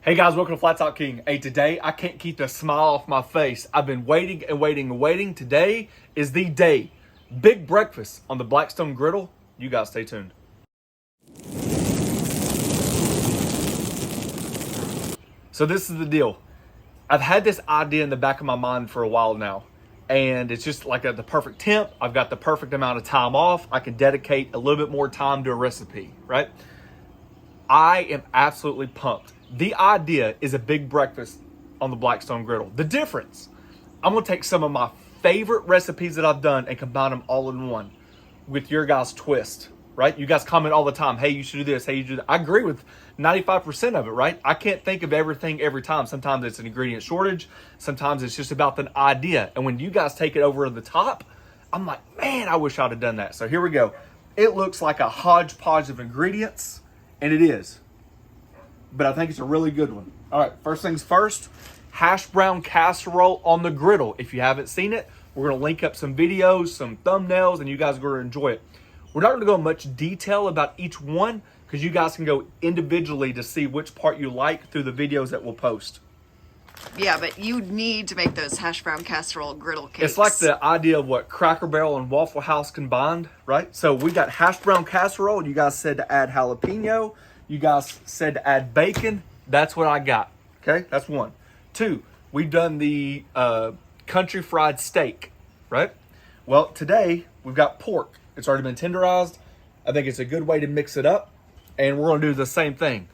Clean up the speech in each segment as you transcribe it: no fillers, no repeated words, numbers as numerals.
Hey guys, welcome to Flat Top King. Hey, today I can't keep the smile off my face. I've been waiting and waiting and waiting. Today is the day. Big breakfast on the Blackstone Griddle. You guys stay tuned. So this is the deal. I've had this idea in the back of my mind for a while now. And it's just like the perfect temp. I've got the perfect amount of time off. I can dedicate a little bit more time to a recipe, right? I am absolutely pumped. The idea is a big breakfast on the Blackstone Griddle. The difference, I'm gonna take some of my favorite recipes that I've done and combine them all in one with your guys' twist, right? You guys comment all the time, hey, you should do this, hey, you should do that. I agree with 95% of it, right? I can't think of everything every time. Sometimes it's an ingredient shortage. Sometimes it's just about an idea. And when you guys take it over the top, I'm like, man, I wish I'd have done that. So here we go. It looks like a hodgepodge of ingredients, and it is. But I think it's a really good one. All right, first things first, hash brown casserole on the griddle. If you haven't seen it, we're gonna link up some videos, some thumbnails, and you guys are gonna enjoy it. We're not gonna go in much detail about each one because you guys can go individually to see which part you like through the videos that we'll post. Yeah, but you need to make those hash brown casserole griddle cakes. It's like the idea of what Cracker Barrel and Waffle House combined, right? So we got hash brown casserole. You guys said to add jalapeno. You guys said to add bacon. That's what I got. Okay, that's one. Two, we've done the country fried steak, right? Well, today we've got pork. It's already been tenderized. I think it's a good way to mix it up. And we're going to do the same thing.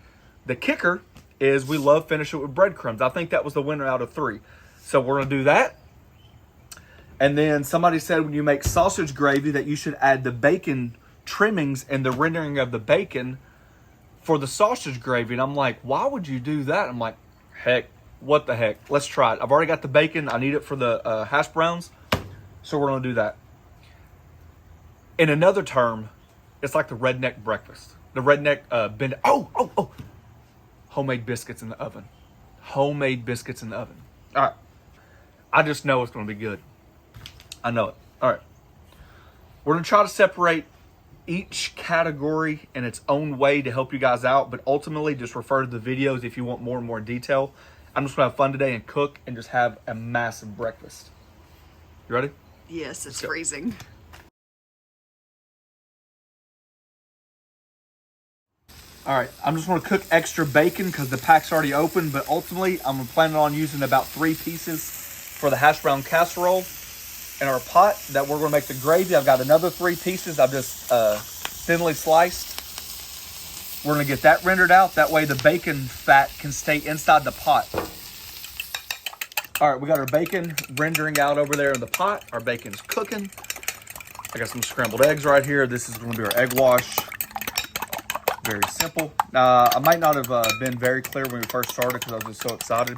The kicker is we love finishing it with breadcrumbs. I think that was the winner out of three. So we're going to do that. And then somebody said when you make sausage gravy that you should add the bacon trimmings and the rendering of the bacon for the sausage gravy. And I'm like, why would you do that? I'm like, heck, what the heck? Let's try it. I've already got the bacon. I need it for the hash browns. So we're going to do that. In another term, it's like the redneck breakfast. The redneck bend. Oh. Homemade biscuits in the oven. Homemade biscuits in the oven. All right. I just know it's going to be good. I know it. All right. We're going to try to separate each category in its own way to help you guys out, but ultimately just refer to the videos if you want more and more detail. I'm just gonna have fun today and cook and just have a massive breakfast. You ready? Yes, it's freezing. All right, I'm just gonna cook extra bacon because the pack's already open, but ultimately I'm planning on using about 3 pieces for the hash brown casserole. In our pot that we're going to make the gravy, I've got another 3 pieces I've just thinly sliced. We're going to get that rendered out. That way the bacon fat can stay inside the pot. All right, we got our bacon rendering out over there in the pot. Our bacon's cooking. I got some scrambled eggs right here. This is going to be our egg wash. Very simple. I might not have been very clear when we first started because I was just so excited.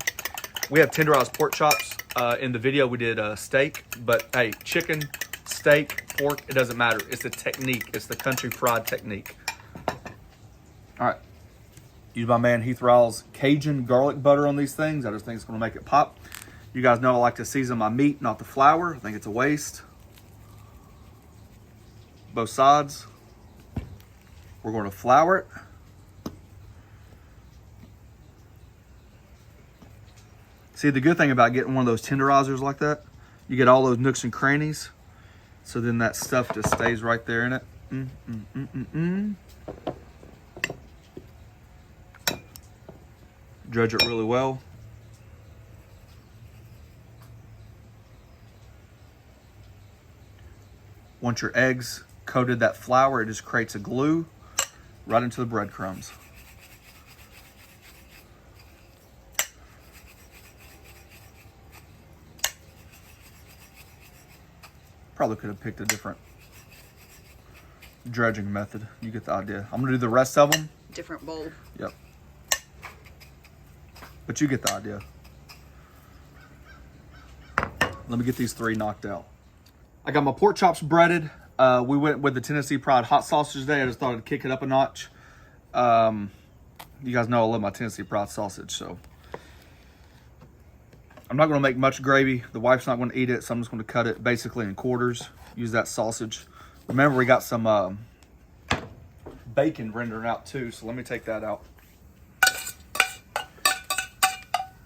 We have tenderized pork chops. In the video, we did steak, but hey, chicken, steak, pork, it doesn't matter. It's the technique. It's the country fried technique. All right. Use my man Heath Ryle's Cajun garlic butter on these things. I just think it's going to make it pop. You guys know I like to season my meat, not the flour. I think it's a waste. Both sides. We're going to flour it. See, the good thing about getting one of those tenderizers like that, you get all those nooks and crannies. So then that stuff just stays right there in it. Dredge it really well. Once your eggs coated that flour, it just creates a glue right into the breadcrumbs. Probably could have picked a different dredging method. You get the idea. I'm gonna do the rest of them. Different bowl. Yep. But you get the idea. Let me get these 3 knocked out. I got my pork chops breaded. We went with the Tennessee Pride hot sausage today. I just thought I'd kick it up a notch. You guys know I love my Tennessee Pride sausage, so. I'm not going to make much gravy. The wife's not going to eat it, so I'm just going to cut it basically in quarters. Use that sausage. Remember, we got some bacon rendering out too, so let me take that out.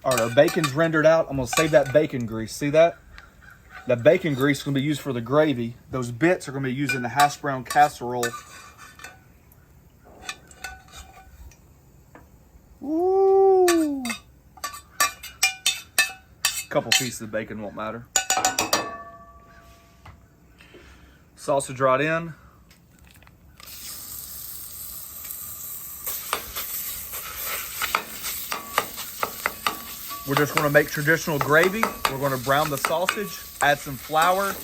All right, our bacon's rendered out. I'm gonna save that bacon grease. See that? That bacon grease is gonna be used for the gravy. Those bits are gonna be used in the hash brown casserole. Woo! Couple pieces of bacon won't matter. Sausage right in. We're just going to make traditional gravy. We're going to brown the sausage, add some flour,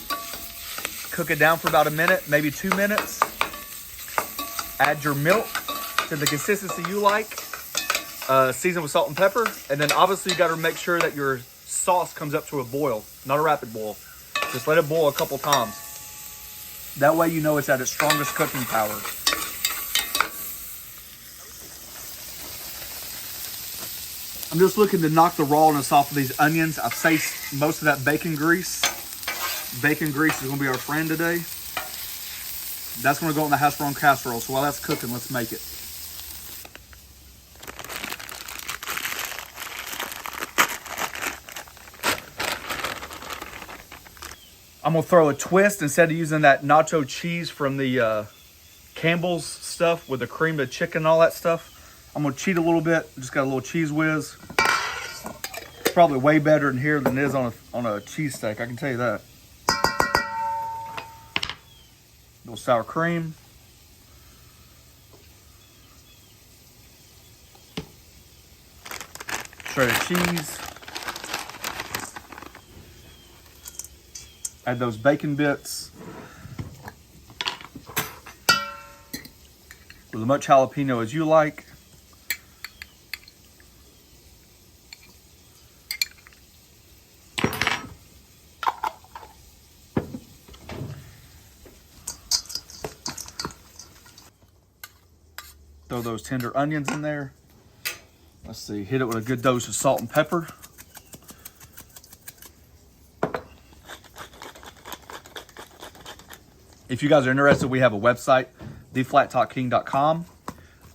cook it down for about a minute, maybe 2 minutes. Add your milk to the consistency you like. Season with salt and pepper. And then obviously you got to make sure that your sauce comes up to a boil, not a rapid boil. Just let it boil a couple times. That way you know it's at its strongest cooking power. I'm just looking to knock the rawness off of these onions. I've saved most of that bacon grease. Bacon grease is gonna be our friend today. That's gonna go in the hash brown casserole. So while that's cooking, let's make it. I'm gonna throw a twist. Instead of using that nacho cheese from the Campbell's stuff with the cream of chicken and all that stuff, I'm gonna cheat a little bit. Just got a little cheese whiz. It's probably way better in here than it is on a cheesesteak, I can tell you that. A little sour cream. Shredded cheese. Add those bacon bits. With as much jalapeno as you like. Throw those tender onions in there. Let's see, hit it with a good dose of salt and pepper. If you guys are interested, we have a website, theflattalkking.com.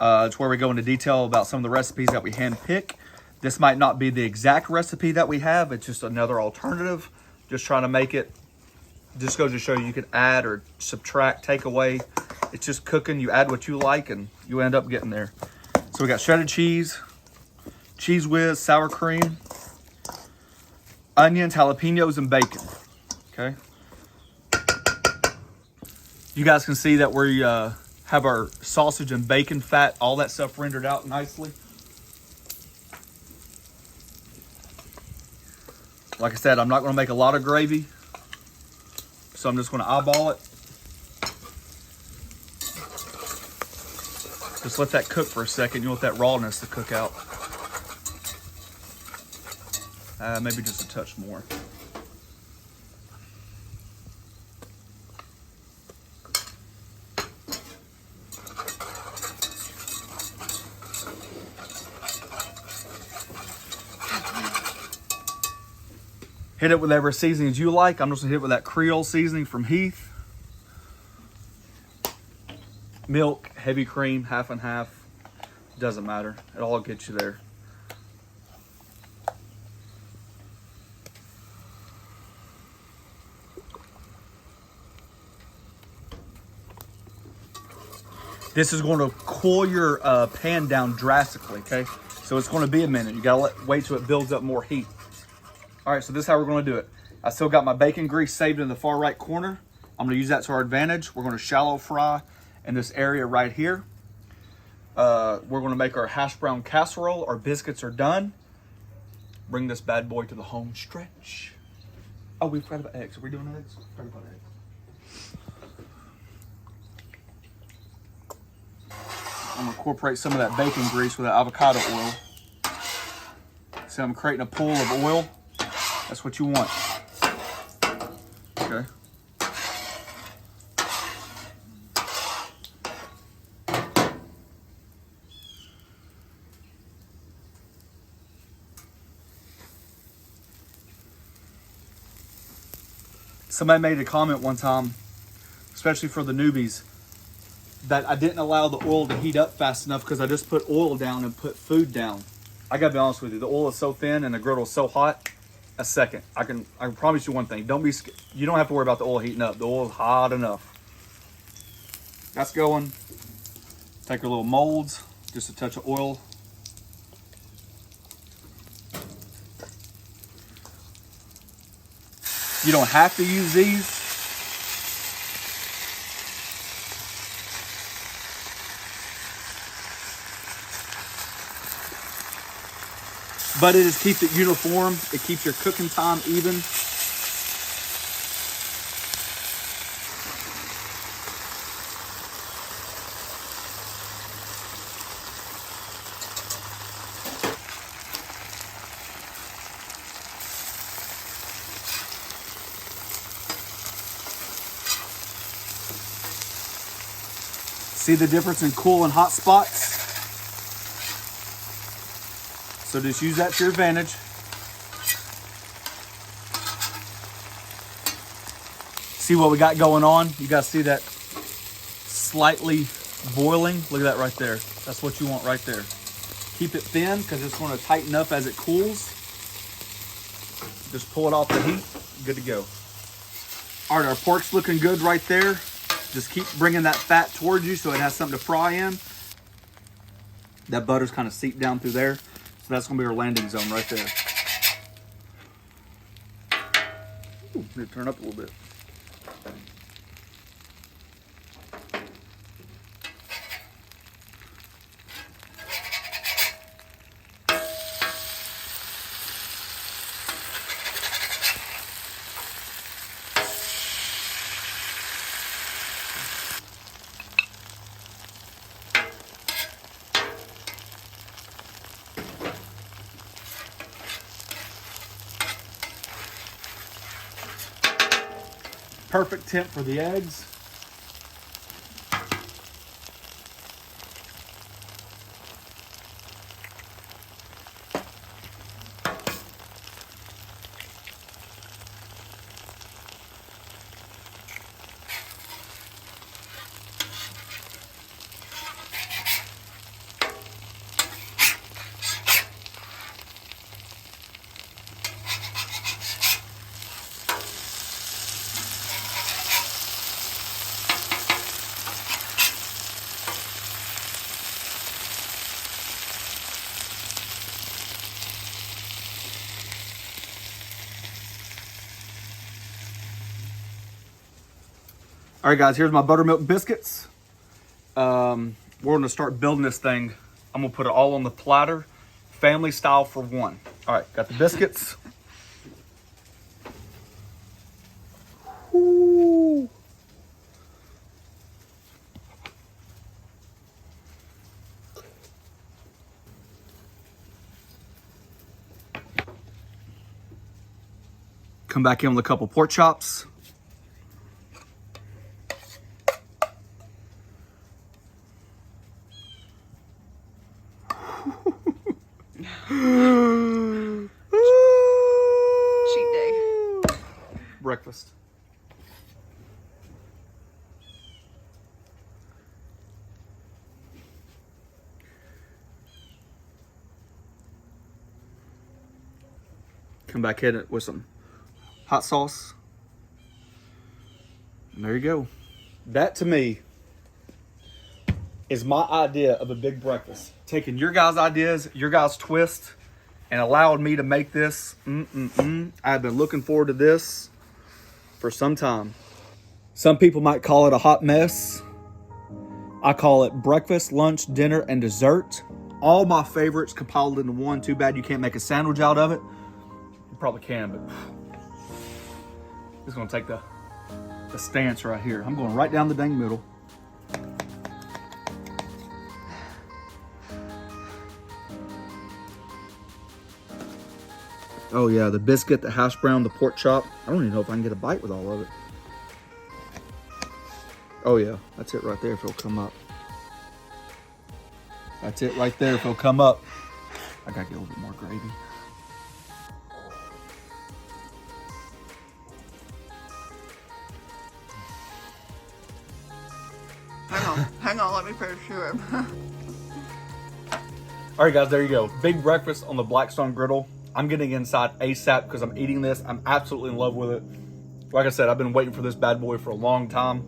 It's where we go into detail about some of the recipes that we hand pick. This might not be the exact recipe that we have. It's just another alternative. Just trying to make it. Just goes to show you can add or subtract, take away. It's just cooking. You add what you like and you end up getting there. So we got shredded cheese, cheese whiz, sour cream, onions, jalapenos, and bacon. Okay. You guys can see that we have our sausage and bacon fat, all that stuff rendered out nicely. Like I said, I'm not going to make a lot of gravy, so I'm just going to eyeball it. Just let that cook for a second. You want that rawness to cook out. Maybe just a touch more. Hit it with whatever seasonings you like. I'm just gonna hit it with that Creole seasoning from Heath. Milk, heavy cream, half and half. Doesn't matter. It all gets you there. This is going to cool your pan down drastically, okay? So it's going to be a minute. You gotta wait till it builds up more heat. All right, so this is how we're going to do it. I still got my bacon grease saved in the far right corner. I'm going to use that to our advantage. We're going to shallow fry in this area right here. We're going to make our hash brown casserole. Our biscuits are done. Bring this bad boy to the home stretch. Oh, we forgot about eggs. Are we doing eggs? Forgot about eggs. I'm going to incorporate some of that bacon grease with that avocado oil. See, I'm creating a pool of oil. That's what you want. Okay. Somebody made a comment one time, especially for the newbies, that I didn't allow the oil to heat up fast enough because I just put oil down and put food down. I gotta be honest with you. The oil is so thin and the griddle is so hot. A second. I can promise you one thing. Don't be scared. You don't have to worry about the oil heating up. The oil is hot enough. That's going. Take our little molds. Just a touch of oil. You don't have to use these. But it just keeps it uniform. It keeps your cooking time even. See the difference in cool and hot spots? So just use that to your advantage. See what we got going on? You guys see that slightly boiling? Look at that right there. That's what you want right there. Keep it thin because it's going to tighten up as it cools. Just pull it off the heat. Good to go. All right, our pork's looking good right there. Just keep bringing that fat towards you so it has something to fry in. That butter's kind of seeped down through there. So that's going to be our landing zone right there. Ooh, need to turn up a little bit. Perfect temp for the eggs. All right, guys, here's my buttermilk biscuits. We're gonna start building this thing. I'm gonna put it all on the platter, family style for one. All right, got the biscuits. Woo. Come back in with a couple pork chops. Cheat day. Breakfast. Come back in it with some hot sauce. And there you go. That to me is my idea of a big breakfast. Taking your guys' ideas, your guys' twist, and allowing me to make this. I've been looking forward to this for some time. Some people might call it a hot mess. I call it breakfast, lunch, dinner, and dessert. All my favorites compiled into one. Too bad you can't make a sandwich out of it. You probably can, but it's gonna take the stance right here. I'm going right down the dang middle. Oh yeah, the biscuit, the hash brown, the pork chop. I don't even know if I can get a bite with all of it. Oh yeah, that's it right there if it'll come up. That's it right there if it'll come up. I gotta get a little bit more gravy. Hang on, let me put it through. All All right, guys, there you go. Big breakfast on the Blackstone Griddle. I'm getting inside ASAP because I'm eating this. I'm absolutely in love with it. Like I said, I've been waiting for this bad boy for a long time.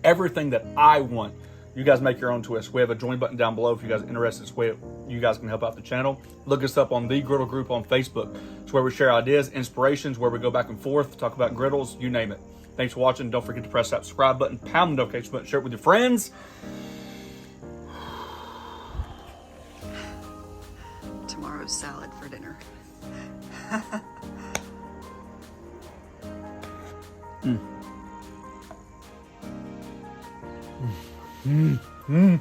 Everything that I want, you guys make your own twist. We have a join button down below if you guys are interested. This way you guys can help out the channel. Look us up on the Griddle group on Facebook. It's where we share ideas, inspirations, where we go back and forth, talk about griddles, you name it. Thanks for watching. Don't forget to press that subscribe button, pound the notification button, share it with your friends. Tomorrow's salad for dinner. Mm.